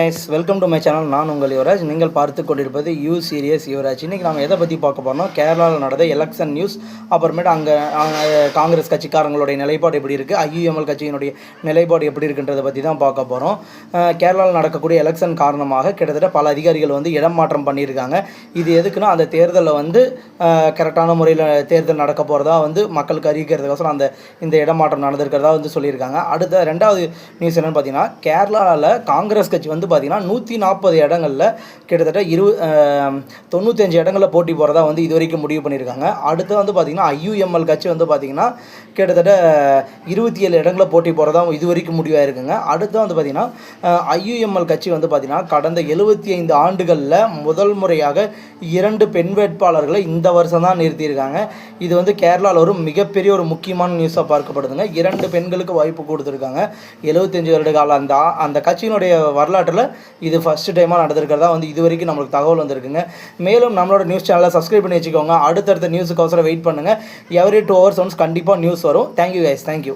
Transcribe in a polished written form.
Guys welcome to my channel. நான் உங்கள் யுவராஜ். நீங்கள் பார்த்து கொண்டிருப்பது யூ சீரியஸ் யுவராஜ். இன்றைக்கி நம்ம எதை பற்றி பார்க்க போகிறோம், கேரளாவில் நடந்த எலெக்ஷன் நியூஸ், அப்புறமேட்டு அங்கே காங்கிரஸ் கட்சிக்காரங்களுடைய நிலைப்பாடு எப்படி இருக்குது, ஐயுஎம்எல் கட்சியினுடைய நிலைப்பாடு எப்படி இருக்குன்றதை பற்றி தான் பார்க்க போகிறோம். கேரளாவில் நடக்கக்கூடிய எலெக்ஷன் காரணமாக கிட்டத்தட்ட பல அதிகாரிகள் இடம் மாற்றம் பண்ணியிருக்காங்க. இது எதுக்குன்னா, அந்த தேர்தலில் கரெக்டான முறையில் தேர்தல் நடக்க போகிறதா மக்களுக்கு அறிவிக்கிறதுக்கோசரம் இந்த இடமாற்றம் நடந்திருக்கிறதா சொல்லியிருக்காங்க. அடுத்த ரெண்டாவது நியூஸ் என்னென்னு பார்த்தீங்கன்னா, கேரளாவில் காங்கிரஸ் கட்சி பார்த்தீங்கன்னா 140 இடங்களில் கிட்டத்தட்ட 95 இடங்களில் போட்டி போகிறதா இது வரைக்கும் முடிவு பண்ணியிருக்காங்க. அடுத்து பார்த்தீங்கன்னா ஐயுஎம்எல் கட்சி பார்த்தீங்கன்னா கிட்டத்தட்ட 27 இடங்களில் போட்டி போகிறதா இது வரைக்கும் முடிவாயிருக்குங்க. அடுத்து பார்த்தீங்கன்னா ஐயுஎம்எல் கட்சி பார்த்தீங்கன்னா கடந்த 75 ஆண்டுகளில் முதல் முறையாக 2 பெண் வேட்பாளர்களை இந்த வருஷம் தான் நிறுத்தியிருக்காங்க. இது கேரளாவில் ஒரு மிகப்பெரிய ஒரு முக்கியமான நியூஸாக பார்க்கப்படுதுங்க. 2 பெண்களுக்கு வாய்ப்பு கொடுத்துருக்காங்க. 75 வருட கால அந்த கட்சியினுடைய வரலாற்றில் இது ஃபர்ஸ்ட் டைமாக நடந்திருக்கிறதா இது வரைக்கும் நம்மளுக்கு தகவல் வந்திருக்குங்க. மேலும் நம்மளோட நியூஸ் சேனலை சப்ஸ்கிரைப் பண்ணி வச்சுக்கோங்க. அடுத்தடுத்த நியூஸுக்கு அவசரம் வெயிட் பண்ணுங்கள். எவ்ரி 2 hours ஒன்ஸ் கண்டிப்பாக நியூஸ் வரும். Thank you guys, thank you.